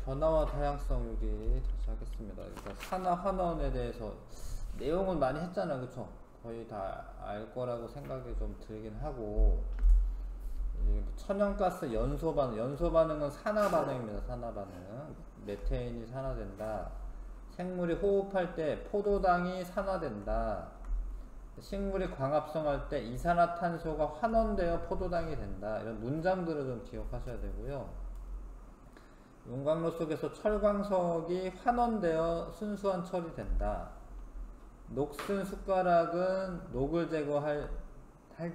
변화와 다양성 여기 다시 하겠습니다. 그러니까 산화 환원에 대해서 내용은 많이 했잖아요, 그쵸? 거의 다 알 거라고 생각이 좀 들긴 하고, 천연가스 연소 반응은 산화 반응입니다. 산화 반응. 메테인이 산화된다. 생물이 호흡할 때 포도당이 산화된다. 식물이 광합성할 때 이산화탄소가 환원되어 포도당이 된다. 이런 문장들을 좀 기억하셔야 되고요. 용광로 속에서 철광석이 환원되어 순수한 철이 된다. 녹슨 숟가락은 녹을 제거할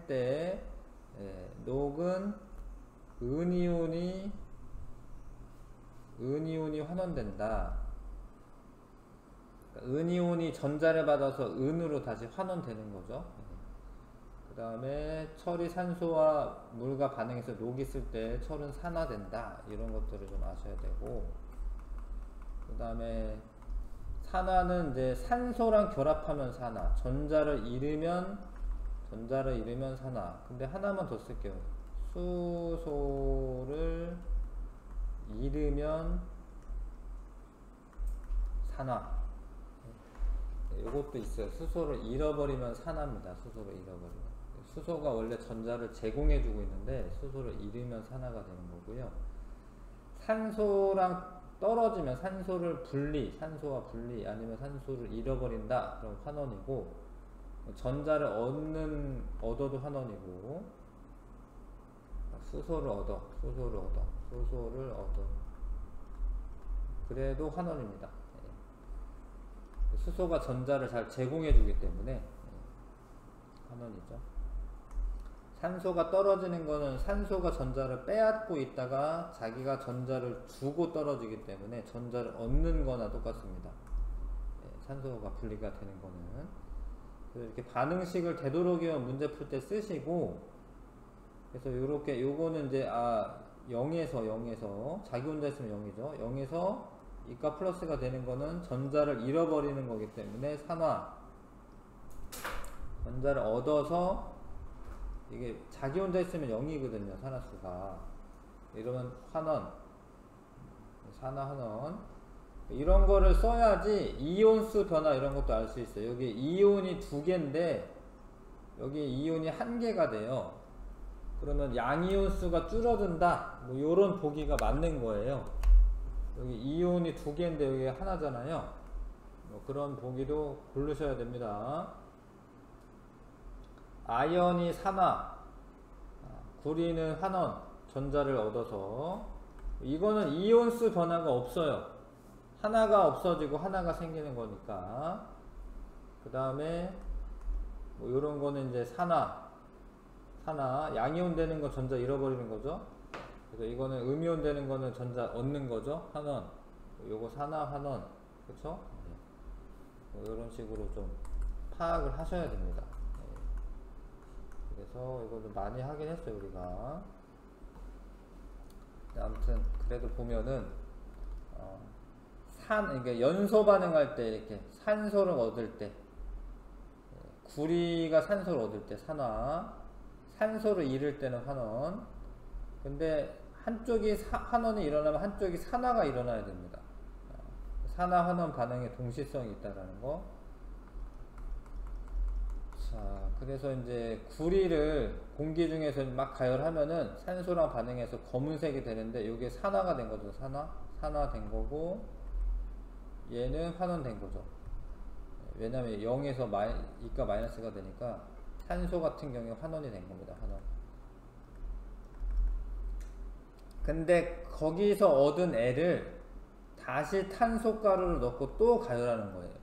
때 녹은 은이온이 환원된다. 그러니까 은이온이 전자를 받아서 은으로 다시 환원되는 거죠. 그 다음에 철이 산소와 물과 반응해서 녹이 있을 때 철은 산화된다. 이런 것들을 좀 아셔야 되고, 그 다음에 산화는 이제 산소랑 결합하면 산화, 전자를 잃으면 산화. 근데 하나만 더 쓸게요. 수소를 잃으면 산화. 이것도 있어요. 수소를 잃어버리면 산화입니다. 수소를 잃어버리면. 수소가 원래 전자를 제공해주고 있는데 수소를 잃으면 산화가 되는 거고요. 산소랑 떨어지면 산소와 분리 아니면 산소를 잃어버린다. 그럼 환원이고, 전자를 얻어도 환원이고, 수소를 얻어 그래도 환원입니다. 수소가 전자를 잘 제공해주기 때문에 환원이죠. 산소가 떨어지는 거는 산소가 전자를 빼앗고 있다가 자기가 전자를 주고 떨어지기 때문에 전자를 얻는 거나 똑같습니다. 산소가 분리가 되는 거는. 그래서 이렇게 반응식을 되도록이면 문제 풀 때 쓰시고, 그래서 요렇게 요거는 이제 0에서 자기 혼자 있으면 0이죠. 0에서 이가 플러스가 되는 거는 전자를 잃어버리는 거기 때문에 산화. 전자를 얻어서, 이게 자기 혼자 있으면 0이거든요, 산화수가. 이러면 환원, 산화 환원. 이런 거를 써야지 이온수 변화 이런 것도 알 수 있어요. 여기 이온이 2개인데 여기 이온이 1개가 돼요. 그러면 양이온수가 줄어든다, 뭐 요런 보기가 맞는 거예요. 여기 이온이 2개인데 여기 하나잖아요. 뭐 그런 보기도 고르셔야 됩니다. 아연이 산화, 구리는 환원, 전자를 얻어서. 이거는 이온수 변화가 없어요. 하나가 없어지고 하나가 생기는 거니까. 그 다음에 뭐 요런 거는 이제 산화, 양이온 되는 거 전자 잃어버리는 거죠. 그래서 이거는 음이온 되는 거는 전자 얻는 거죠. 환원. 요거 산화 환원. 그쵸? 뭐 요런 식으로 좀 파악을 하셔야 됩니다. 그래서 이거를 많이 하긴 했어요, 우리가. 아무튼 그래도 보면은 그러니까 연소 반응할 때 이렇게 산소를 얻을 때, 구리가 산소를 얻을 때 산화, 산소를 잃을 때는 환원. 근데 한쪽이 환원이 일어나면 한쪽이 산화가 일어나야 됩니다. 산화 환원 반응에 동시성이 있다라는 거. 자, 그래서 이제 구리를 공기 중에서 막 가열하면은 산소랑 반응해서 검은색이 되는데 이게 산화가 된 거죠. 산화된 거고, 얘는 환원된 거죠. 왜냐면 0에서 이가 마이너스가 되니까 산소 같은 경우에 환원이 된 겁니다. 환원. 근데 거기서 얻은 애를 다시 탄소가루를 넣고 또 가열하는 거예요.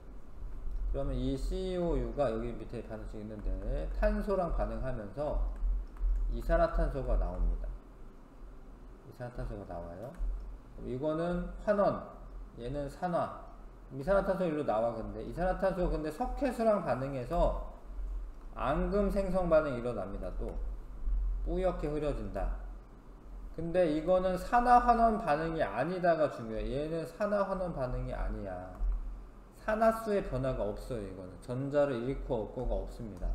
그러면 이 COU가 여기 밑에 반응식 있는데 탄소랑 반응하면서 이산화탄소가 나옵니다. 이산화탄소가 나와요. 이거는 환원, 얘는 산화. 이산화탄소 일로 나와. 근데 이산화탄소 근데 석회수랑 반응해서 앙금 생성 반응이 일어납니다. 또 뿌옇게 흐려진다. 근데 이거는 산화 환원 반응이 아니다가 중요해. 얘는 산화 환원 반응이 아니야. 산화수의 변화가 없어요. 이거는 전자를 잃고 얻고가 없습니다.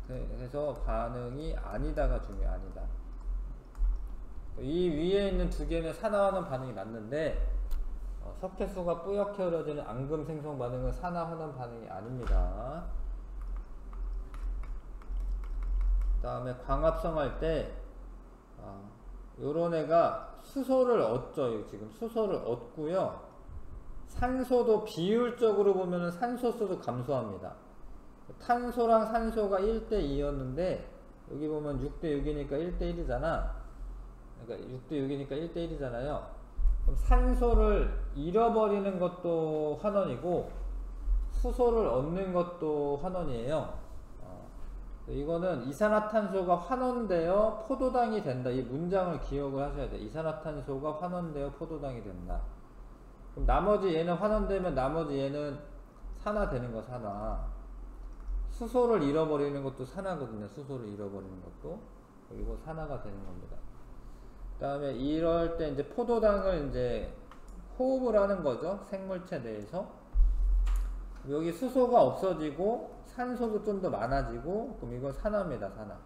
그래서 반응이 아니다가 중요해. 아니다. 이 위에 있는 두 개는 산화환원 반응이 맞는데 석회수가 뿌옇게 흐려지는 앙금 생성 반응은 산화환원 반응이 아닙니다. 그 다음에 광합성 할 때 요런 애가 수소를 얻죠. 지금 수소를 얻고요. 산소도 비율적으로 보면 산소수도 감소합니다. 탄소랑 산소가 1대2였는데 여기 보면 6대6이니까 1대1이잖아. 그러니까 6대6이니까 1대1이잖아요. 그럼 산소를 잃어버리는 것도 환원이고 수소를 얻는 것도 환원이에요. 이거는 이산화탄소가 환원되어 포도당이 된다. 이 문장을 기억을 하셔야 돼요. 이산화탄소가 환원되어 포도당이 된다. 그럼 나머지 얘는 환원되면 나머지 얘는 산화되는 거 산화. 수소를 잃어버리는 것도 산화거든요. 수소를 잃어버리는 것도. 그리고 산화가 되는 겁니다. 그 다음에 이럴 때 이제 포도당을 이제 호흡을 하는 거죠. 생물체 내에서. 여기 수소가 없어지고 산소도 좀 더 많아지고 그럼 이건 산화입니다. 산화.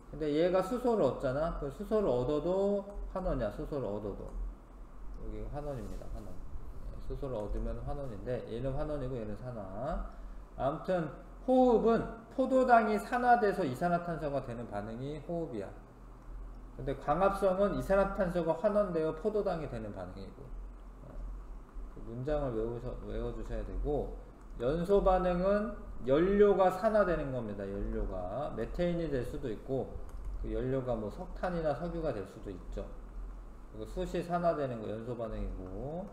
근데 얘가 수소를 얻잖아. 그 수소를 얻어도 환원이야. 수소를 얻어도. 여기 환원입니다. 환원. 수소를 얻으면 환원인데 얘는 환원이고 얘는 산화. 아무튼 호흡은 포도당이 산화돼서 이산화탄소가 되는 반응이 호흡이야. 근데 광합성은 이산화탄소가 환원되어 포도당이 되는 반응이고. 그 문장을 외워주셔야 되고, 연소 반응은 연료가 산화되는 겁니다. 연료가 메테인이 될 수도 있고 그 연료가 뭐 석탄이나 석유가 될 수도 있죠. 그리고 숯이 산화되는 거 연소 반응이고,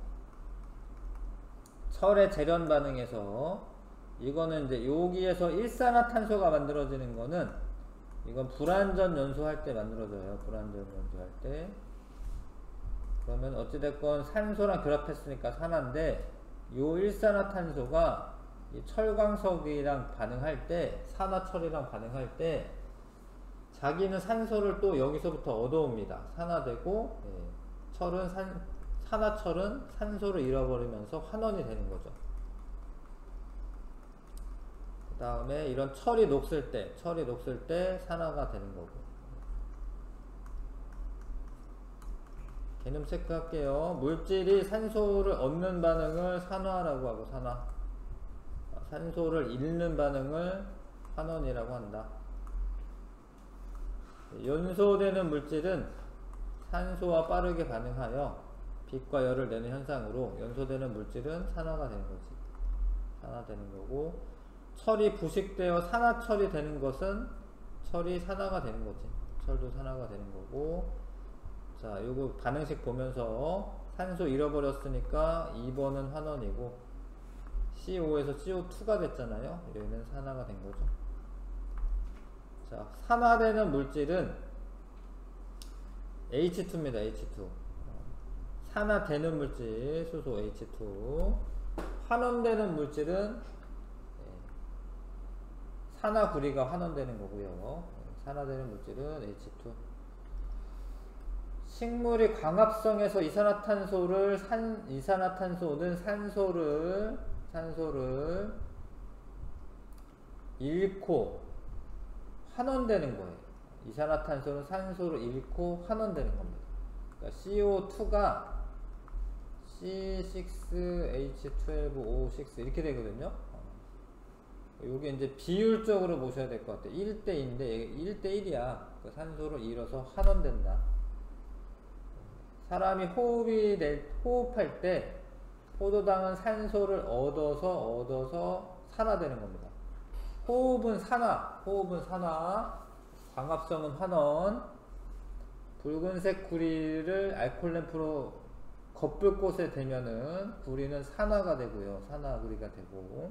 철의 재련 반응에서 이거는 이제 여기에서 일산화탄소가 만들어지는 거는 이건 불완전 연소할 때 만들어져요. 불완전 연소할 때. 그러면 어찌됐건 산소랑 결합했으니까 산화인데 요 일산화탄소가 이 철광석이랑 반응할 때, 산화철이랑 반응할 때 자기는 산소를 또 여기서부터 얻어옵니다. 산화되고 철은 산화철은 산소를 잃어버리면서 환원이 되는 거죠. 그 다음에 이런 철이 녹슬 때 산화가 되는 거고. 개념 체크할게요. 물질이 산소를 얻는 반응을 산화라고 하고, 산소를 잃는 반응을 환원이라고 한다. 연소되는 물질은 산소와 빠르게 반응하여 빛과 열을 내는 현상으로 연소되는 물질은 산화가 되는 거지. 산화되는 거고, 철이 부식되어 산화철이 되는 것은 철이 산화가 되는 거지. 철도 산화가 되는 거고. 자, 요거 반응식 보면서 산소 잃어버렸으니까 2번은 환원이고 CO5에서 CO2가 됐잖아요. 얘는 산화가 된 거죠. 자, 산화되는 물질은 H2입니다. H2. 산화되는 물질 수소 H2. 환원되는 물질은 산화구리가 환원되는 거고요. 산화되는 물질은 H2. 식물이 광합성에서 이산화탄소는 산소를 잃고 환원되는 거예요. 이산화탄소는 산소를 잃고 환원되는 겁니다. 그러니까 CO2가 C6H12O6 이렇게 되거든요. 요게 이제 비율적으로 보셔야 될 것 같아요. 1대2인데 1대1이야. 그 산소를 잃어서 환원된다. 사람이 호흡할 때 포도당은 산소를 얻어서 산화되는 겁니다. 호흡은 산화, 광합성은 환원. 붉은색 구리를 알코올 램프로 겉불 곳에 대면은 구리는 산화가 되고요. 산화구리가 되고,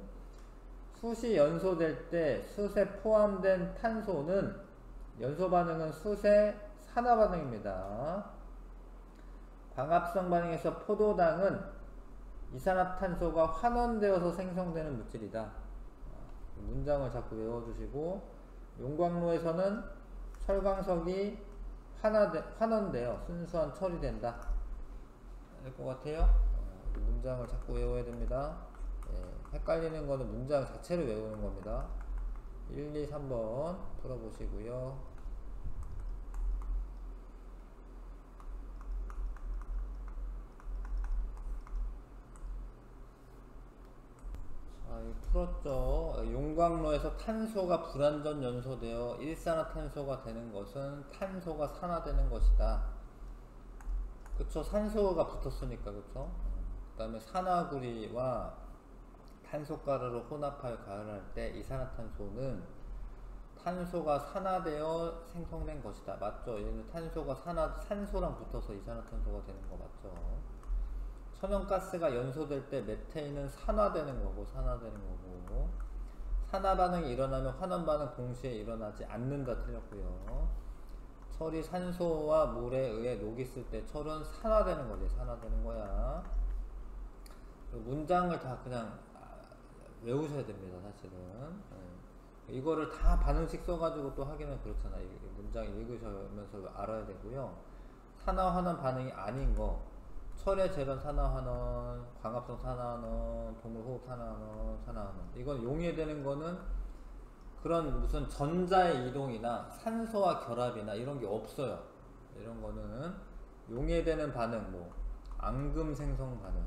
숯이 연소될 때 숯에 포함된 탄소는 연소 반응은 숯의 산화 반응입니다. 광합성 반응에서 포도당은 이산화탄소가 환원되어서 생성되는 물질이다. 문장을 자꾸 외워주시고, 용광로에서는 철광석이 환원되어 순수한 철이 된다. 될 것 같아요. 문장을 자꾸 외워야 됩니다. 헷갈리는 거는 문장 자체를 외우는 겁니다. 1, 2, 3번 풀어보시고요. 풀었죠. 용광로에서 탄소가 불완전 연소되어 일산화탄소가 되는 것은 탄소가 산화되는 것이다. 그쵸? 산소가 붙었으니까, 그쵸? 그 다음에 산화구리와 탄소가루를 혼합하여 가열할 때 이산화탄소는 탄소가 산화되어 생성된 것이다. 맞죠? 얘는 탄소가 산소랑 붙어서 이산화탄소가 되는 거 맞죠? 천연가스가 연소될 때 메테인은 산화되는 거고, 산화 반응이 일어나면 환원 반응 동시에 일어나지 않는다. 틀렸고요. 철이 산소와 물에 의해 녹있을 때 철은 산화되는 거지. 산화되는 거야. 문장을 다 그냥 외우셔야 됩니다. 사실은. 이거를 다 반응식 써가지고 또 하기는 그렇잖아. 이 문장 읽으시면서 알아야 되고요. 산화 환원 반응이 아닌 거, 철의 재련 산화 환원, 광합성 산화 환원, 동물 호흡 산화 환원, 이건 용해되는 거는 그런 무슨 전자의 이동이나 산소와 결합이나 이런 게 없어요. 이런 거는 용해되는 반응, 뭐 앙금 생성 반응,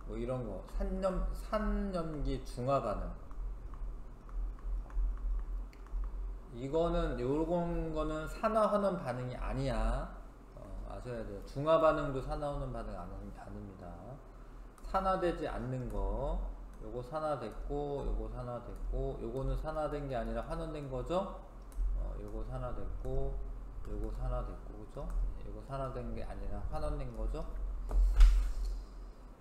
뭐 이런 거, 산염기 중화 반응, 이거는 요런 거는 산화환원 반응이 아니야. 아셔야 돼요. 중화 반응도 산화환원 반응 아닙니다. 산화되지 않는 거, 요거 산화됐고, 요거 산화됐고, 요거는 산화된 게 아니라 환원된 거죠. 요거 산화됐고, 요거 산화됐고, 그죠? 요거 산화된 게 아니라 환원된 거죠.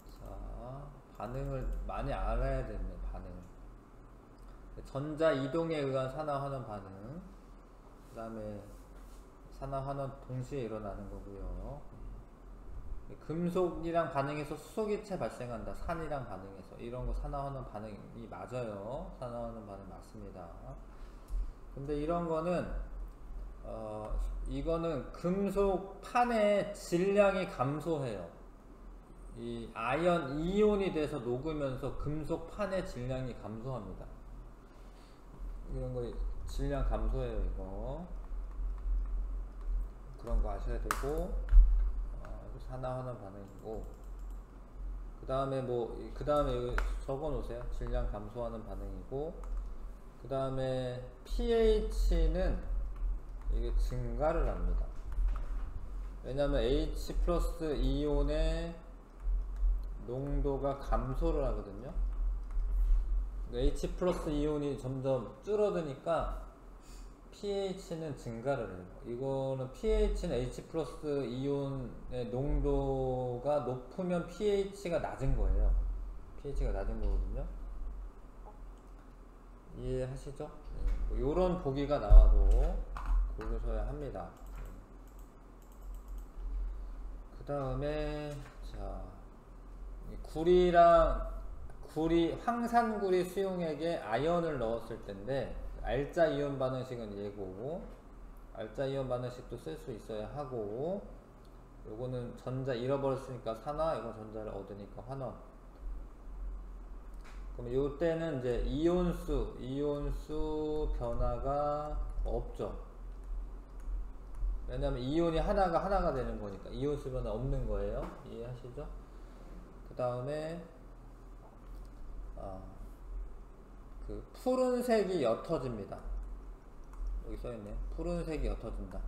자, 반응을 많이 알아야 됩니다. 반응. 전자 이동에 의한 산화환원 반응, 그 다음에 산화환원 동시에 일어나는 거고요. 금속이랑 반응해서 수소기체 발생한다. 산이랑 반응해서 이런 거 산화환원 반응이 맞아요. 산화환원 반응 맞습니다. 근데 이런 거는 이거는 금속판의 질량이 감소해요. 이 아연 이온이 돼서 녹으면서 금속판의 질량이 감소합니다. 이런 거 질량 감소해요. 이거 그런 거 아셔야 되고, 산화환원 반응이고, 그 다음에 그 다음에 적어 놓으세요. 질량 감소하는 반응이고, 그 다음에 pH는 이게 증가를 합니다. 왜냐면 H 플러스 이온의 농도가 감소를 하거든요. H 플러스 이온이 점점 줄어드니까 pH는 증가를 해요. 이거는 pH는 H 플러스 이온의 농도가 높으면 pH가 낮은 거예요. pH가 낮은 거거든요. 이해하시죠? 뭐 요런 보기가 나와도 고르셔야 합니다. 그 다음에 자, 황산구리 수용액에 아연을 넣었을 텐데, 알자 이온 반응식은 얘고, 알자 이온 반응식도 쓸 수 있어야 하고, 요거는 전자 잃어버렸으니까 산화, 이건 전자를 얻으니까 환원. 그럼 요때는 이제 이온수 변화가 없죠. 왜냐면 이온이 하나가 되는 거니까 이온수 변화 없는 거예요. 이해하시죠? 그 다음에 그 푸른색이 옅어집니다. 여기 써있네요. 푸른색이 옅어진다.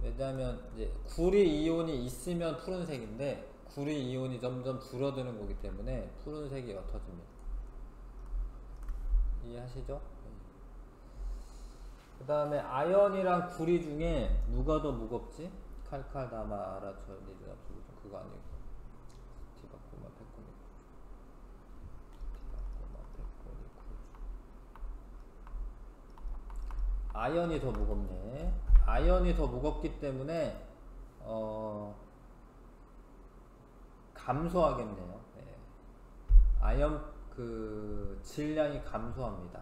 왜냐하면 이제 구리 이온이 있으면 푸른색인데, 구리 이온이 점점 줄어드는 거기 때문에 푸른색이 옅어집니다. 이해하시죠? 그 다음에 아연이랑 구리 중에 누가 더 무겁지? 칼칼 다마 아라철 니드 압수구조, 그거 아니고 디바코마 페코니 아연이 더 무겁네. 아연이 더 무겁기 때문에 감소하겠네요. 네. 아연 그 질량이 감소합니다.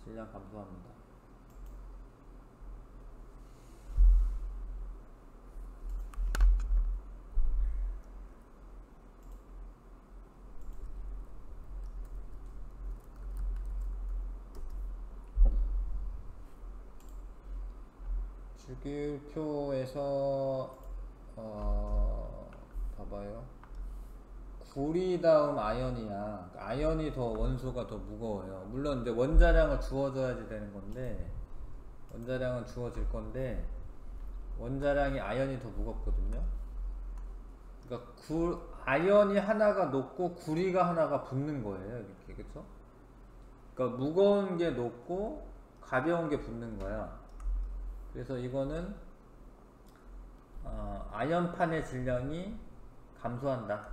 질량 감소합니다. 주기율표에서 봐봐요. 구리 다음 아연이야. 아연이 더 원소가 더 무거워요. 물론 이제 원자량을 주어줘야지 되는 건데, 원자량은 주어질 건데, 원자량이 아연이 더 무겁거든요. 그러니까 아연이 하나가 높고 구리가 하나가 붙는 거예요. 이렇게, 그쵸? 그러니까 무거운 게 높고 가벼운 게 붙는 거야. 그래서 이거는 아연판의 질량이 감소한다.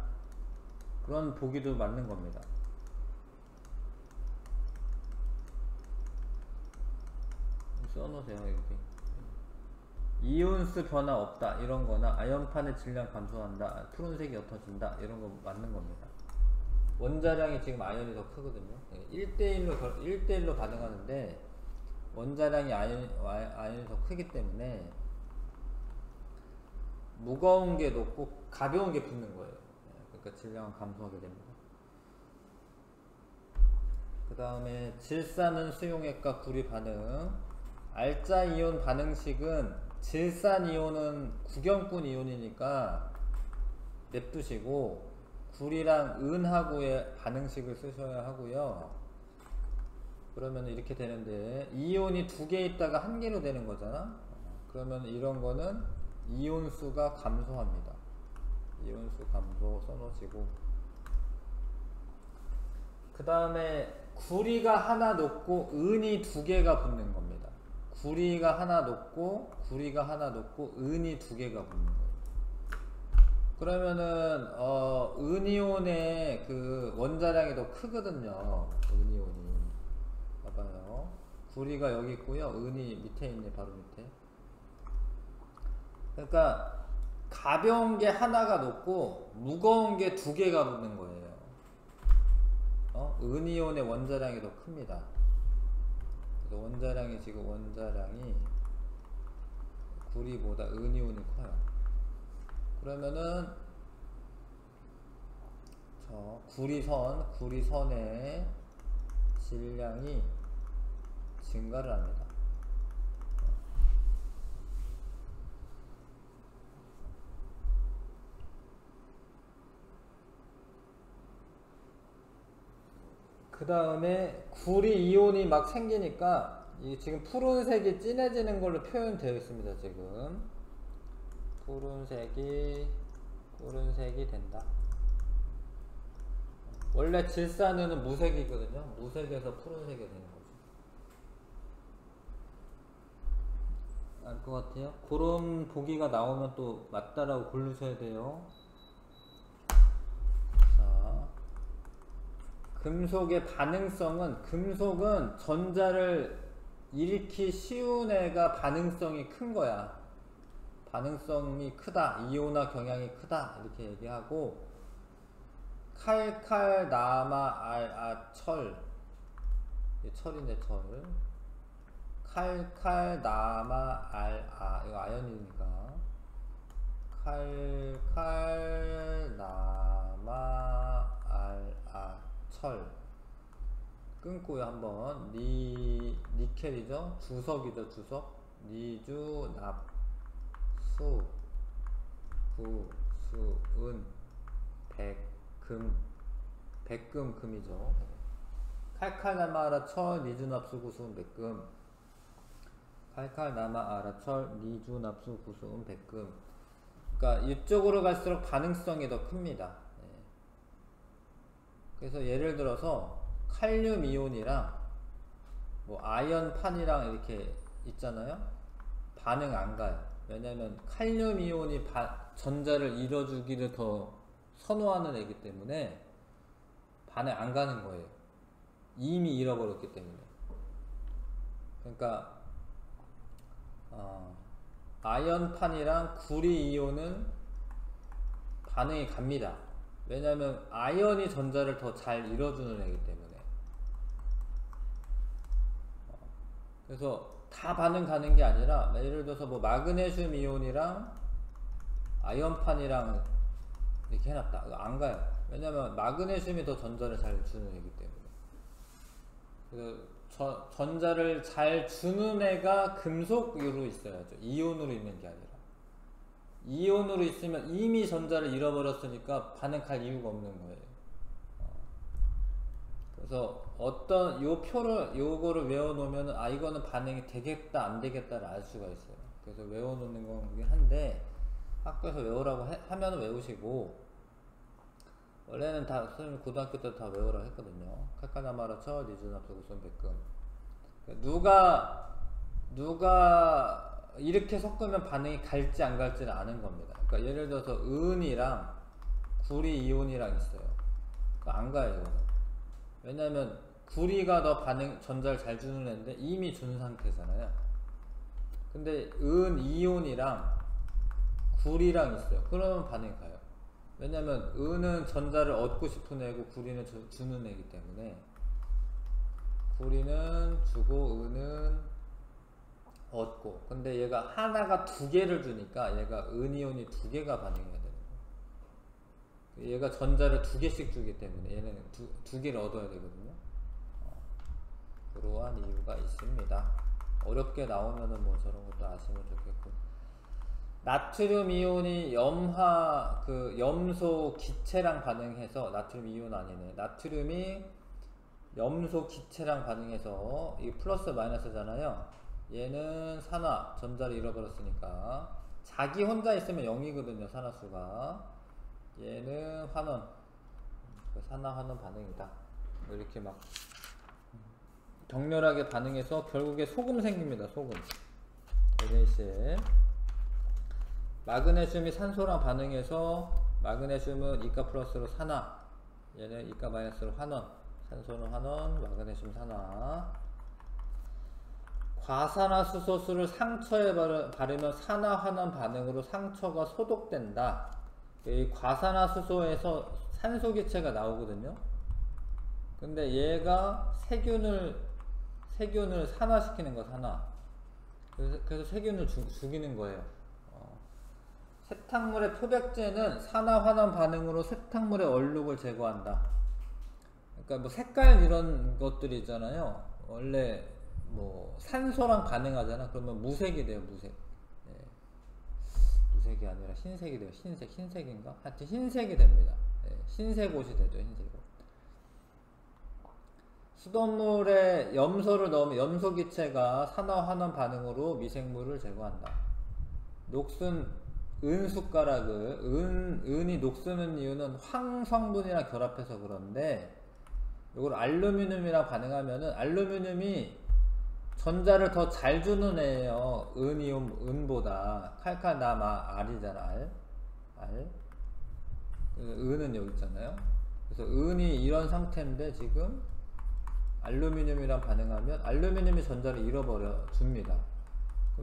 그런 보기도 맞는 겁니다. 써놓으세요. 이렇게 이온수 변화 없다 이런 거나 아연판의 질량 감소한다, 푸른색이 옅어진다 이런 거 맞는 겁니다. 원자량이 지금 아연이 더 크거든요. 1대1로 반응하는데 원자량이 아연이 더 크기 때문에 무거운 게 높고 가벼운 게 붙는 거예요. 그러니까 질량은 감소하게 됩니다. 그 다음에 질산은 수용액과 구리 반응. 알자 이온 반응식은 질산 이온은 구경꾼 이온이니까 냅두시고 구리랑 은하고의 반응식을 쓰셔야 하고요. 그러면 이렇게 되는데 이온이 2개 있다가 1개로 되는 거잖아. 그러면 이런 거는 이온수가 감소합니다. 이온수 감소 써놓으시고, 그 다음에 구리가 하나 높고 은이 2개가 붙는 겁니다. 구리가 하나 높고 은이 2개가 붙는 거예요. 그러면은 은이온의 그 원자량이 더 크거든요. 은이온이 봐봐요. 구리가 여기 있고요. 은이 밑에 있네. 바로 밑에. 그러니까 가벼운 게 하나가 높고 무거운 게 2개가 붙는 거예요. 은이온의 원자량이 더 큽니다. 그래서 원자량이 구리보다 은이온이 커요. 그러면은 구리선의 질량이 증가를 합니다. 그 다음에 구리 이온이 막 생기니까 이 지금 푸른색이 진해지는 걸로 표현되어 있습니다. 지금 푸른색이 된다. 원래 질산은 무색이거든요. 무색에서 푸른색이 되는 거죠. 알 것 같아요? 그런 보기가 나오면 또 맞다라고 고르셔야 돼요. 자, 금속의 반응성은, 금속은 전자를 일으키기 쉬운 애가 반응성이 큰 거야. 반응성이 크다, 이온화 경향이 크다 이렇게 얘기하고, 칼칼 나마 철, 철인데 철, 칼칼 나마 이거 아연이니까 칼칼 나마 철 끊고요. 한번 니켈이죠. 주석이죠. 주석. 니주 납수 구수은 백금 금이죠. 칼칼나마아라 철 니주납수 구수은 백금. 칼칼나마아라 철 니주납수 구수은 백금. 그러니까 이쪽으로 갈수록 반응성이 더 큽니다. 그래서 예를 들어서 칼륨 이온이랑 뭐 아연판이랑 이렇게 있잖아요. 반응 안 가요. 왜냐면 칼륨 이온이 전자를 잃어주기를 더 선호하는 애기 때문에 반응 안 가는 거예요. 이미 잃어버렸기 때문에. 그러니까 아연판이랑 구리 이온은 반응이 갑니다. 왜냐면 아연이 전자를 더 잘 잃어주는 애기 때문에. 그래서 다 반응 가는 게 아니라, 예를 들어서 뭐 마그네슘 이온이랑 아연판이랑 이렇게 해놨다. 안 가요. 왜냐면 마그네슘이 더 전자를 잘 주는 애기 때문에. 그래서 전자를 잘 주는 애가 금속으로 있어야죠. 이온으로 있는 게 아니라. 이온으로 있으면 이미 전자를 잃어버렸으니까 반응 갈 이유가 없는 거예요. 그래서 어떤 요 표를 요거를 외워놓으면 아 이거는 반응이 되겠다 안 되겠다를 알 수가 있어요. 그래서 외워놓는 거긴 한데 학교에서 외우라고 하면 외우시고, 원래는 다 선생님 고등학교 때 다 외우라고 했거든요. 칼카나마라처 니즈나프 구손 백금. 누가 이렇게 섞으면 반응이 갈지 안 갈지를 아는 겁니다. 그러니까 예를 들어서 은이랑 구리 이온이랑 있어요. 그러니까 안 가요 이거는. 왜냐면 구리가 더 반응 전자를 잘 주는 애인데 이미 준 상태잖아요. 근데 은 이온이랑 구리랑 있어요. 그러면 반응이 가요. 왜냐면 은은 전자를 얻고 싶은 애고 구리는 주는 애이기 때문에 구리는 주고 은은 얻고. 근데 얘가 하나가 두 개를 주니까 얘가 은이온이 두 개가 반응해야 되는 거예요. 얘가 전자를 두 개씩 주기 때문에 얘는 두 개를 얻어야 되거든요. 그러한 이유가 있습니다. 어렵게 나오면은 뭐 저런 것도 아시면 좋겠고. 나트륨 이온이 염소 기체랑 반응해서, 나트륨 이온 아니네. 나트륨이 염소 기체랑 반응해서, 이게 플러스 마이너스잖아요. 얘는 산화, 전자를 잃어버렸으니까. 자기 혼자 있으면 0이거든요, 산화수가. 얘는 환원. 산화 환원 반응이다. 뭐 이렇게 막 격렬하게 반응해서 결국에 소금 생깁니다, 소금. NaCl. 마그네슘이 산소랑 반응해서 마그네슘은 이가 플러스로 산화, 얘는 이가 마이너스로 환원. 산소는 환원, 마그네슘 산화. 과산화수소수를 상처에 바르면 산화 환원 반응으로 상처가 소독된다. 이 과산화수소에서 산소 기체가 나오거든요. 근데 얘가 세균을 산화시키는 거, 산화. 그래서 세균을 죽이는 거예요. 세탁물의 표백제는 산화 환원 반응으로 세탁물의 얼룩을 제거한다. 그러니까 뭐 색깔 이런 것들이 있잖아요. 원래 뭐 산소랑 반응하잖아. 그러면 무색이 돼요, 무색. 네. 무색이 아니라 흰색이 돼요. 흰색인가? 하여튼 흰색이 됩니다. 네. 흰색 옷이 되죠, 흰색 옷. 수돗물에 염소를 넣으면 염소 기체가 산화 환원 반응으로 미생물을 제거한다. 녹슨 은 숟가락을, 은이 녹쓰는 이유는 황 성분이랑 결합해서 그런데, 이걸 알루미늄이랑 반응하면은 알루미늄이 전자를 더 잘 주는 애예요. 은보다. 칼칼나마 알이잖아, 알. 은은 여기 있잖아요. 그래서 은이 이런 상태인데 지금 알루미늄이랑 반응하면 알루미늄이 전자를 잃어버려 줍니다.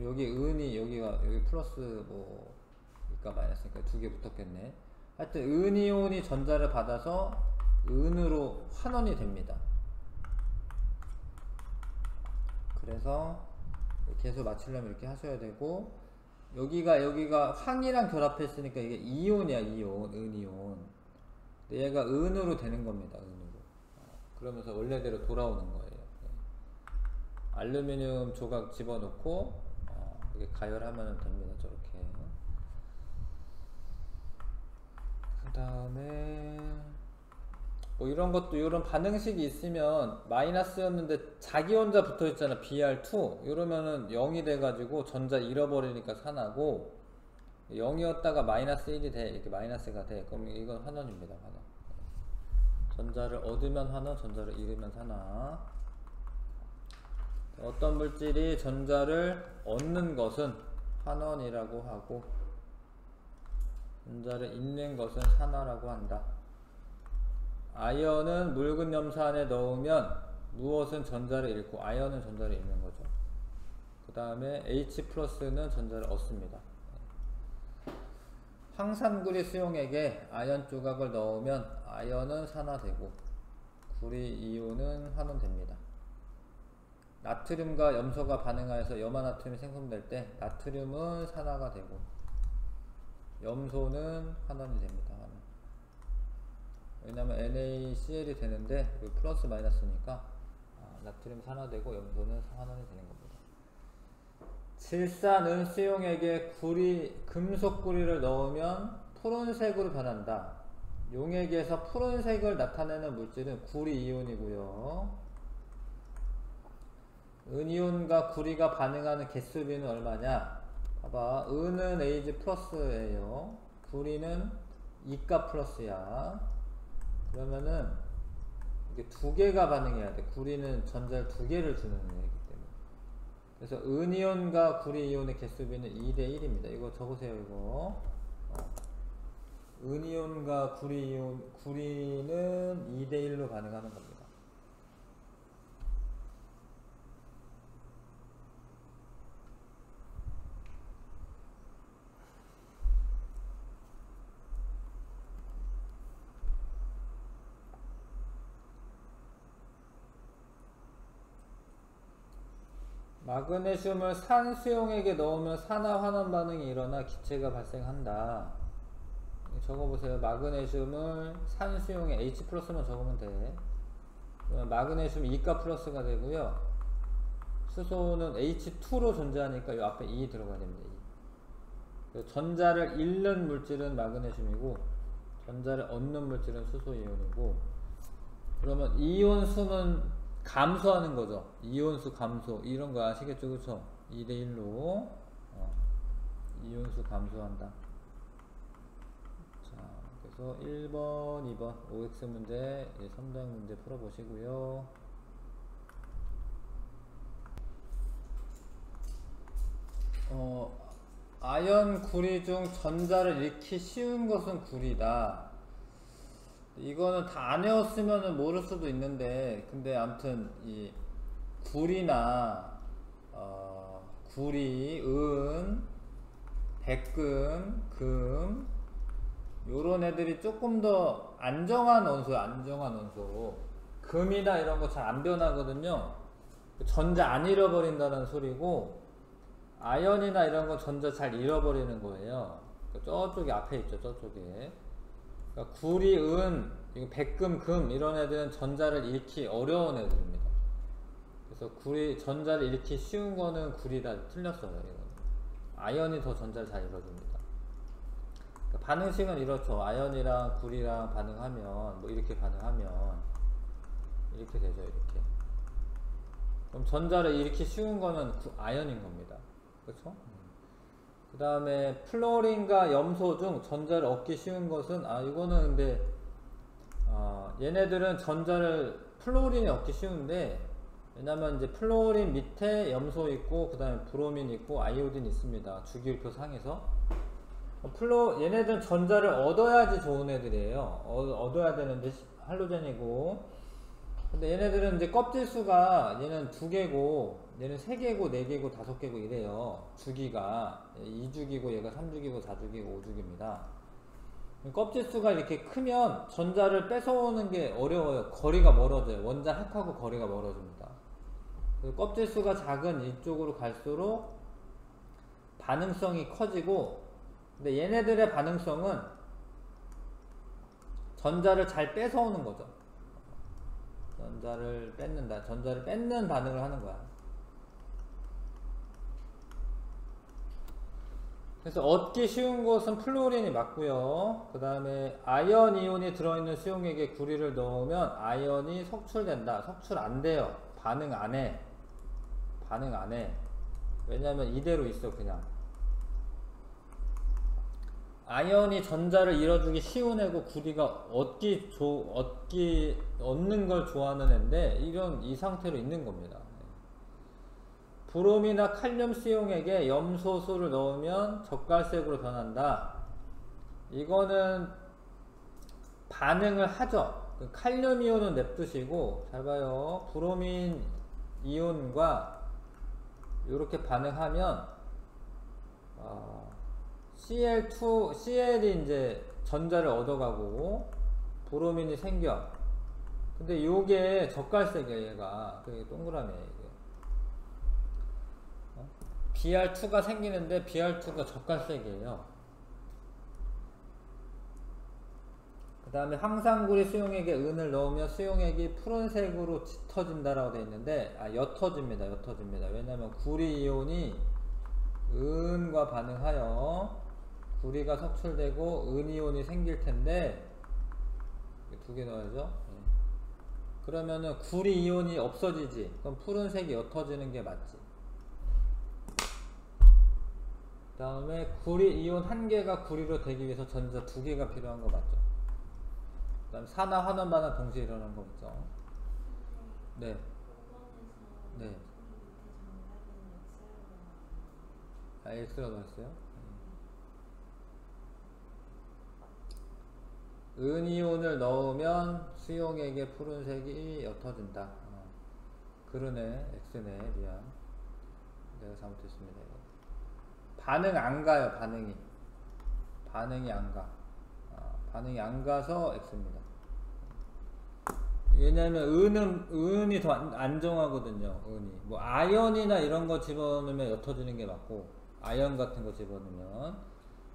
여기 은이 여기 플러스 뭐 이까 마이너스니까 두 개 붙었겠네. 하여튼 은이온이 전자를 받아서 은으로 환원이 됩니다. 그래서 계속 맞추려면 이렇게 하셔야 되고, 여기가 황이랑 결합했으니까 이게 이온이야, 이온, 은이온. 근데 얘가 은으로 되는 겁니다, 은으로. 그러면서 원래대로 돌아오는 거예요. 알루미늄 조각 집어넣고 이렇게 가열하면 됩니다, 저렇게. 그 다음에 뭐 이런 것도, 이런 반응식이 있으면 마이너스였는데 자기 혼자 붙어있잖아, Br2. 이러면은 0이 돼가지고 전자 잃어버리니까 산화고, 0이었다가 마이너스 1이 돼, 이렇게 마이너스가 돼. 그럼 이건 환원입니다, 환원. 전자를 얻으면 환원, 전자를 잃으면 산화. 어떤 물질이 전자를 얻는 것은 환원이라고 하고, 전자를 잃는 것은 산화라고 한다. 아연은 묽은 염소 안에 넣으면 무엇은 전자를 잃고 아연은 전자를 잃는 거죠. 그 다음에 H+는 전자를 얻습니다. 황산구리 수용액에 아연 조각을 넣으면 아연은 산화되고 구리 이온은 환원됩니다. 나트륨과 염소가 반응하여서 염화나트륨이 생성될 때 나트륨은 산화가 되고 염소는 환원이 됩니다. 왜냐면 NaCl이 되는데 여기 플러스 마이너스니까 나트륨 산화되고 염소는 환원이 되는 겁니다. 질산은 수용액에 금속 구리를 넣으면 푸른색으로 변한다. 용액에서 푸른색을 나타내는 물질은 구리 이온이고요. 은이온과 구리가 반응하는 개수비는 얼마냐? 봐봐, 은은 Ag 플러스예요. 구리는 E가 플러스야. 그러면은 이게 두 개가 반응해야 돼. 구리는 전자를 두 개를 주는 애이기 때문에. 그래서 은이온과 구리 이온의 개수비는 2대 1입니다. 이거 적으세요, 이거. 은이온과 구리는 2대 1로 반응하는 겁니다. 마그네슘을 산수용액에 넣으면 산화 환원 반응이 일어나 기체가 발생한다. 적어보세요. 마그네슘을 산수용액 H 플러스만 적으면 돼. 마그네슘 E가 플러스가 되고요. 수소는 H2로 존재하니까 이 앞에 E 들어가야 됩니다. E. 전자를 잃는 물질은 마그네슘이고 전자를 얻는 물질은 수소 이온이고, 그러면 이온 수는 감소하는 거죠. 이온수 감소 이런 거 아시겠죠? 그쵸? 2대 1로 이온수 감소한다. 자, 그래서 1번 2번 OX 문제 3단 문제 풀어보시고요. 아연 구리 중 전자를 잃기 쉬운 것은 구리다. 이거는 다 안 외웠으면 모를 수도 있는데, 근데 아무튼 이 구리나 구리, 은, 백금, 금 요런 애들이 조금 더 안정한 원소예요. 안정한 원소. 금이나 이런 거 잘 안 변하거든요. 전자 안 잃어버린다는 소리고, 아연이나 이런 거 전자 잘 잃어버리는 거예요. 저쪽에 앞에 있죠. 저쪽에. 그러니까 구리, 은, 백금, 금 이런 애들은 전자를 잃기 어려운 애들입니다. 그래서 전자를 잃기 쉬운 거는 구리다. 틀렸어요. 이거는. 아연이 더 전자를 잘 잃어줍니다. 그러니까 반응식은 이렇죠. 아연이랑 구리랑 반응하면 뭐 이렇게 반응하면 이렇게 되죠. 이렇게. 그럼 전자를 잃기 쉬운 거는 아연인 겁니다. 그렇죠? 그 다음에 플로린과 염소 중 전자를 얻기 쉬운 것은, 이거는 근데 얘네들은 플로린이 얻기 쉬운데, 왜냐면 이제 플로린 밑에 염소 있고 그 다음에 브로민 있고 아이오딘 있습니다. 주기율표 상에서. 얘네들은 전자를 얻어야지 좋은 애들이에요. 얻어야 되는데 할로젠이고, 근데 얘네들은 이제 껍질수가 얘는 2개고 얘는 3개고 4개고 5개고 이래요. 주기가 2주기고 얘가 3주기고 4주기고 5주기입니다. 껍질수가 이렇게 크면 전자를 뺏어오는 게 어려워요. 거리가 멀어져요. 원자 핵하고 거리가 멀어집니다. 껍질수가 작은 이쪽으로 갈수록 반응성이 커지고, 근데 얘네들의 반응성은 전자를 잘 뺏어오는 거죠. 전자를 뺏는다. 전자를 뺏는 반응을 하는 거야. 그래서 얻기 쉬운 것은 플로린이 맞고요. 그 다음에 아연 이온이 들어있는 수용액에 구리를 넣으면 아연이 석출된다. 석출 안 돼요. 반응 안 해. 반응 안 해. 왜냐면 이대로 있어. 그냥 아연이 전자를 잃어주기 쉬운 애고 구리가 얻는 걸 좋아하는 애인데, 이 상태로 있는 겁니다. 브롬이나 칼륨 수용액에 염소수를 넣으면 젓갈색으로 변한다. 이거는 반응을 하죠. 칼륨 이온은 냅두시고, 잘 봐요. 브로민 이온과 이렇게 반응하면 CL이 이제 전자를 얻어가고 브로민이 생겨. 근데 요게 젓갈색이에요. 얘가 되게 동그라미에요. 이게 Br2가 생기는데 Br2가 젓갈색이에요. 그 다음에 황산구리 수용액에 은을 넣으면 수용액이 푸른색으로 짙어진다라고 되어 있는데, 옅어집니다. 왜냐면 구리 이온이 은과 반응하여 구리가 석출되고 은이온이 생길 텐데 두 개 넣어야죠. 네. 그러면은 구리 이온이 없어지지. 그럼 푸른색이 옅어지는 게 맞지. 그 다음에 구리 이온 한 개가 구리로 되기 위해서 전자 두 개가 필요한 거 맞죠? 그 다음에 산화 환원 반응 동시에 일어나는 거 있죠? 네. 네. 아, X라고 했어요? 은이온을 넣으면 수용액의 푸른색이 옅어진다. 그러네. X네. 미안. 내가 잘못했습니다. 이거. 반응 안 가요. 반응이 안 가. 반응이 안 가서 X입니다. 왜냐면 은이 더 안정하거든요. 은이 뭐 아연이나 이런 거 집어넣으면 옅어지는 게 맞고, 아연 같은 거 집어넣으면,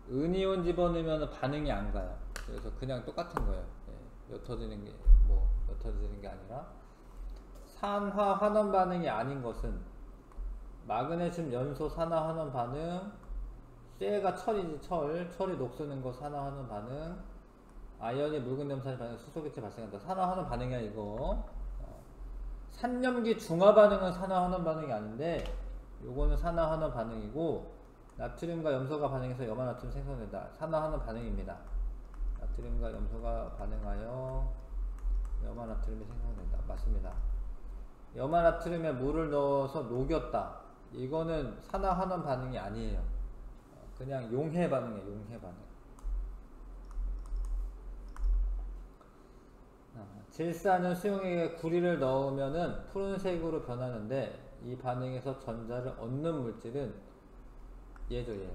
은이온 집어넣으면 반응이 안 가요. 그래서 그냥 똑같은 거예요. 예, 옅어지는 게 아니라, 산화 환원 반응이 아닌 것은 마그네슘 연소 산화 환원 반응, 쇠가 철이지 철이 녹쓰는 거 산화 환원 반응, 아연이 묽은 염산이 반응, 수소기체 발생한다. 산화 환원 반응이야 이거. 산염기 중화 반응은 산화 환원 반응이 아닌데, 요거는 산화 환원 반응이고, 나트륨과 염소가 반응해서 염화나트륨 생성된다. 산화 환원 반응입니다. 나트륨과 염소가 반응하여 염화나트륨이 생성된다. 맞습니다. 염화나트륨에 물을 넣어서 녹였다. 이거는 산화 환원 반응이 아니에요. 그냥 용해 반응이에요. 용해 반응. 질산은 수용액에 구리를 넣으면은 푸른색으로 변하는데, 이 반응에서 전자를 얻는 물질은 얘죠, 얘.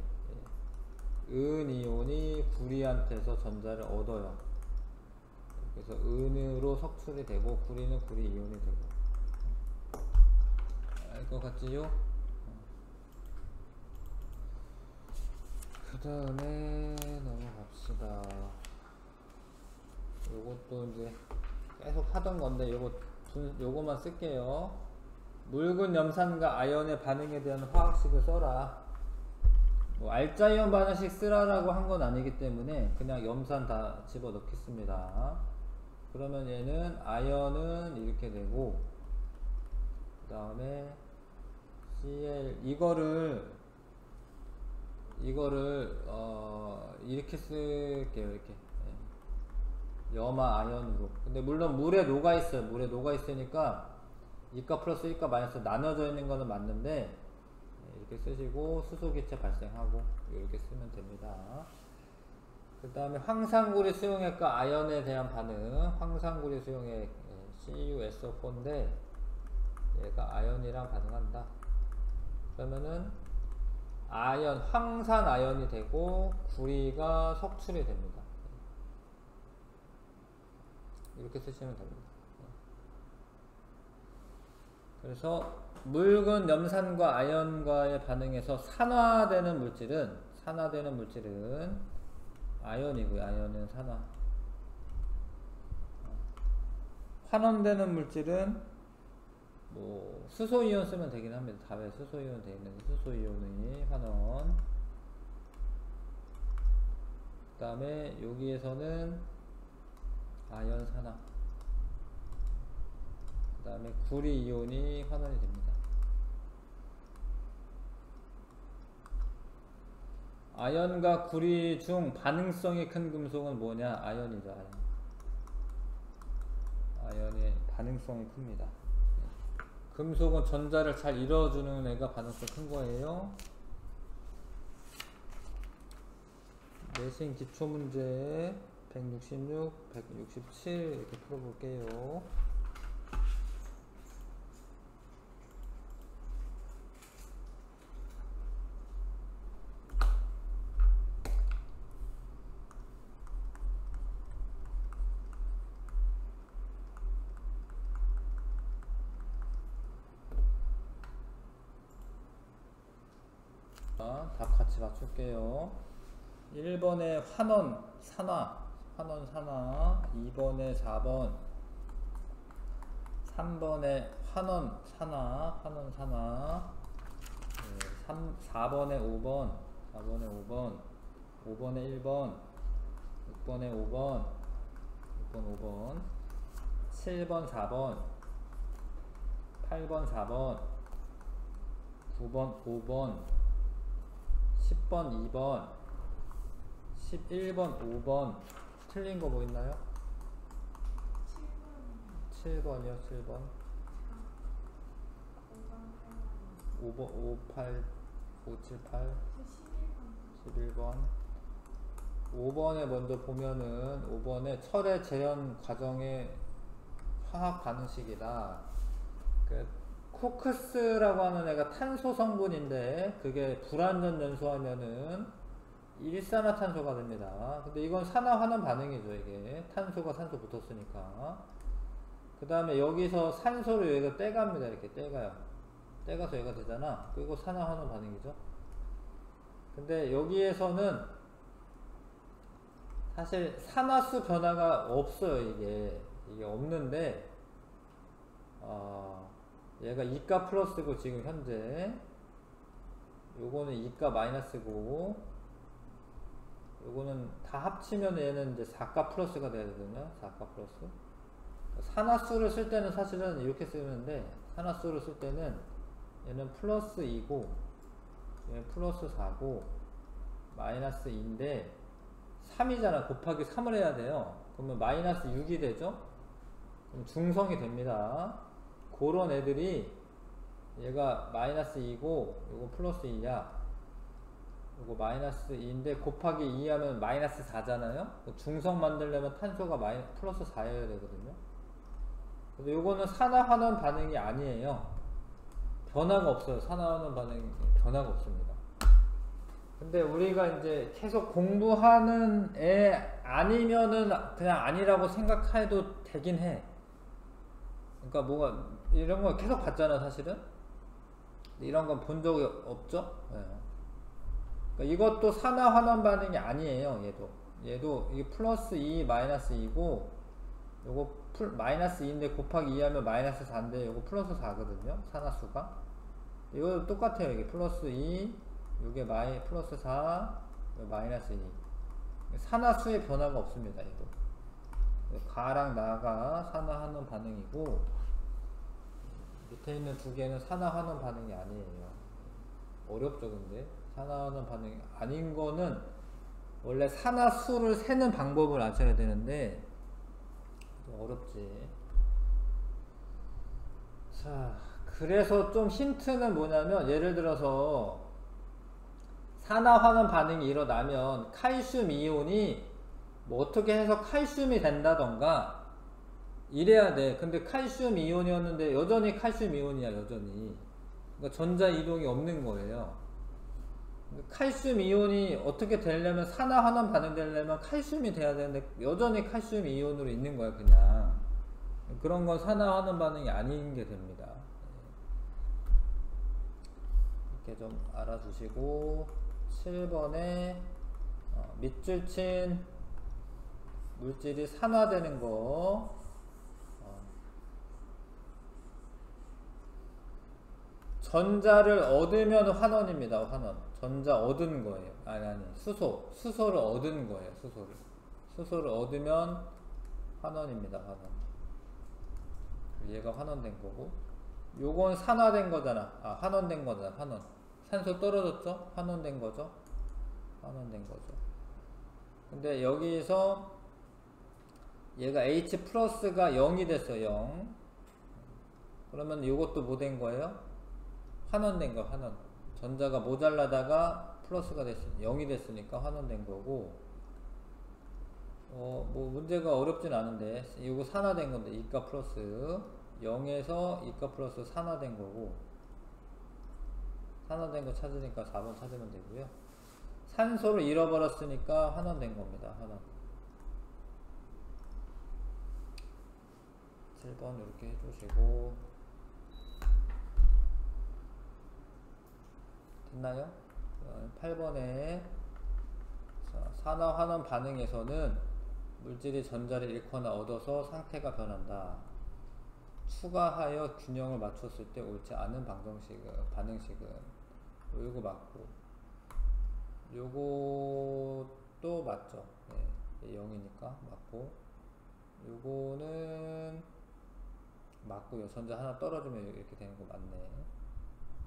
은이온이 구리한테서 전자를 얻어요. 그래서 은으로 석출이 되고, 구리는 구리 이온이 되고. 알 것 같지요? 그 다음에 넘어갑시다. 요것도 이제 계속 하던 건데, 요거만 쓸게요. 묽은 염산과 아연의 반응에 대한 화학식을 써라. 뭐 알자이온 반응식 쓰라라고 한 건 아니기 때문에 그냥 염산 다 집어 넣겠습니다. 그러면 얘는 아연은 이렇게 되고, 그 다음에 Cl 이거를 이렇게 쓸게요. 이렇게 염화 아연으로. 근데 물론 물에 녹아 있어요. 물에 녹아 있으니까 이가 플러스 이가 마이너스 나눠져 있는 거는 맞는데, 이렇게 쓰시고 수소기체 발생하고 이렇게 쓰면 됩니다. 그 다음에 황산구리 수용액과 아연에 대한 반응. 황산구리 수용액 CuSO4인데 얘가 아연이랑 반응한다. 그러면은 황산 아연이 되고 구리가 석출이 됩니다. 이렇게 쓰시면 됩니다. 그래서 묽은 염산과 아연과의 반응에서 산화되는 물질은 아연이고요. 아연은 산화. 환원되는 물질은 뭐 수소이온 쓰면 되긴 합니다. 답에 수소이온 되어 있는데 수소이온이 환원. 그 다음에 여기에서는 아연 산화. 그 다음에 구리 이온이 환원이 됩니다. 아연과 구리 중 반응성이 큰 금속은 뭐냐? 아연이죠. 아연의 반응성이 큽니다. 금속은 전자를 잘 이뤄주는 애가 반응성 큰 거예요. 내신 기초문제 166, 167 이렇게 풀어볼게요. 답 같이 맞출게요. 1번에 환원 산화 2번에 4번 3번에 환원 산화 4번에 5번, 4번에 5번, 5번에 1번, 6번에 5번, 6번 5번, 7번 4번, 8번 4번, 9번 5번, 10번 2번, 11번 5번. 틀린 거 뭐 있나요? 7번이요. 7번 5번 58 578 11번 5번에 먼저 보면은 5번에 철의 재현 과정의 화학 반응식이다. 그 코크스라고 하는 애가 탄소 성분인데 그게 불완전 연소하면은 일산화탄소가 됩니다. 근데 이건 산화환원 반응이죠. 이게 탄소가 산소 붙었으니까. 그 다음에 여기서 산소를 여기가 떼갑니다. 이렇게 떼가요. 떼가서 얘가 되잖아. 그리고 산화환원 반응이죠. 근데 여기에서는 사실 산화수 변화가 없어요. 이게 없는데 얘가 이가 플러스고 지금 현재 요거는 이가 마이너스고 요거는 다 합치면 얘는 이제 4가 플러스가 돼야 되거든요. 4가 플러스. 산화수를 쓸 때는 사실은 이렇게 쓰는데 산화수를 쓸 때는 얘는 플러스 2고 얘는 플러스 4고 마이너스 2인데 3이잖아. 곱하기 3을 해야 돼요. 그러면 마이너스 6이 되죠. 그럼 중성이 됩니다. 그런 애들이 얘가 마이너스 2고 요거 플러스 2야. 요거 마이너스 2인데 곱하기 2 하면 마이너스 4잖아요. 중성 만들려면 탄소가 플러스 4여야 되거든요. 근데 요거는 산화환원 반응이 아니에요. 변화가 없어요. 산화환원 반응이 변화가 없습니다. 근데 우리가 이제 계속 공부하는 애 아니면은 그냥 아니라고 생각해도 되긴 해. 그러니까 뭐가 이런 거 계속 봤잖아 사실은. 이런 건 본 적이 없죠. 네. 그러니까 이것도 산화환원 반응이 아니에요. 얘도 이게 플러스 2 마이너스 2고 요거 마이너스 2인데 곱하기 2 하면 마이너스 4인데 요거 플러스 4거든요. 산화수가. 이거 똑같아요. 이게 플러스 2 요게 플러스 4 마이너스 2. 산화수의 변화가 없습니다. 얘도 가랑 나가 산화환원 반응이고 밑에 있는 두 개는 산화환원 반응이 아니에요. 어렵죠. 근데 산화환원 반응이 아닌 거는 원래 산화수를 세는 방법을 아셔야 되는데 어렵지. 자, 그래서 좀 힌트는 뭐냐면 예를 들어서 산화환원 반응이 일어나면 칼슘 이온이 뭐 어떻게 해서 칼슘이 된다던가 이래야 돼. 근데 칼슘 이온이었는데 여전히 칼슘 이온이야. 여전히. 그러니까 전자 이동이 없는 거예요. 칼슘 이온이 어떻게 되려면 산화환원 반응 되려면 칼슘이 돼야 되는데 여전히 칼슘 이온으로 있는 거야. 그냥 그런 건 산화환원 반응이 아닌 게 됩니다. 이렇게 좀 알아주시고 7번에 밑줄 친 물질이 산화되는 거 전자를 얻으면 환원입니다. 환원. 전자 얻은 거예요. 아니 수소를 얻은 거예요. 수소를 얻으면 환원입니다. 환원. 얘가 환원된 거고 요건 산화된 거잖아. 환원된 거잖아. 환원. 산소 떨어졌죠? 환원된 거죠. 근데 여기서 얘가 H 플러스가 0이 됐어요. 0. 그러면 요것도 뭐 된 거예요? 환원된 거. 환원. 전자가 모자라다가 플러스가 0이 됐으니까 환원된 거고 뭐 문제가 어렵진 않은데 이거 산화된 건데 이가 플러스 0에서 이가 플러스 산화된 거고 산화된 거 찾으니까 4번 찾으면 되고요. 산소를 잃어버렸으니까 환원된 겁니다. 환원. 7번 이렇게 해주시고 됐나요? 8번에 산화환원 반응에서는 물질이 전자를 잃거나 얻어서 상태가 변한다. 추가하여 균형을 맞췄을 때 옳지 않은 반응식은 요거 맞고, 요것도 맞죠. 네, 0이니까 맞고, 요거는 맞고요. 전자 하나 떨어지면 이렇게 되는 거 맞네.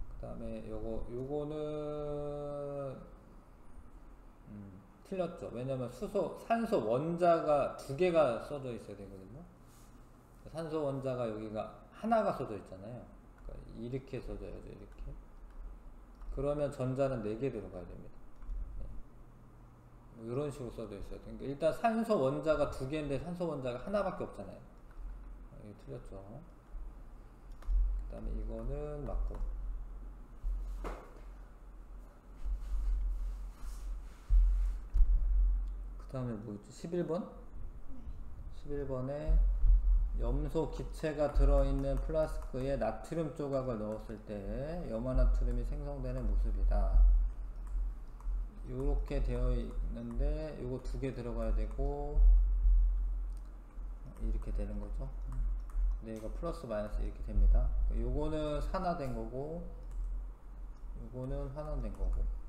그 다음에 요거는 틀렸죠. 왜냐면 산소 원자가 두 개가 써져 있어야 되거든요. 산소 원자가 여기가 하나가 써져 있잖아요. 그러니까 이렇게 써져야죠. 이렇게. 그러면 전자는 4개 들어가야 됩니다. 뭐 이런 식으로 써져 있어요. 그러니까 일단 산소 원자가 2개인데 산소 원자가 하나밖에 없잖아요. 이게 틀렸죠. 그 다음에 이거는 맞고. 그 다음에 뭐 있지? 11번? 11번에 염소 기체가 들어있는 플라스크에 나트륨 조각을 넣었을 때 염화나트륨이 생성되는 모습이다. 요렇게 되어 있는데 요거 2개 들어가야 되고 이렇게 되는 거죠. 근데 이거 플러스 마이너스 이렇게 됩니다. 요거는 산화된 거고 요거는 환원된 거고.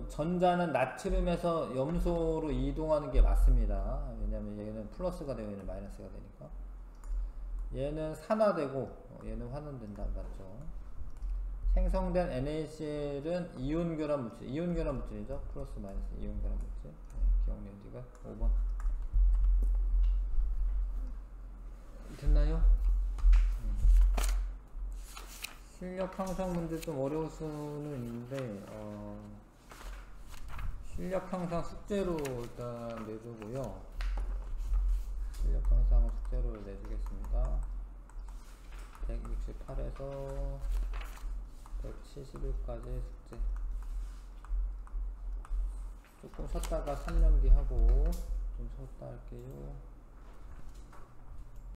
전자는 나트륨에서 염소로 이동하는 게 맞습니다. 왜냐면 얘는 플러스가 되고 얘는 마이너스가 되니까. 얘는 산화되고 얘는 환원된다. 맞죠? 생성된 NaCl은 이온 결합 물질, 이온 결합 물질이죠. 플러스 마이너스 이온 결합 물질. 네, 기억연지가 5번. 됐나요? 실력 향상 문제 좀 어려울 수는 있는데 실력 향상 숙제로 일단 내주고요. 실력 향상은 숙제로 내주겠습니다. 168에서 171까지 숙제. 조금 쉬었다가 3연기 하고 좀 쉬었다 할게요.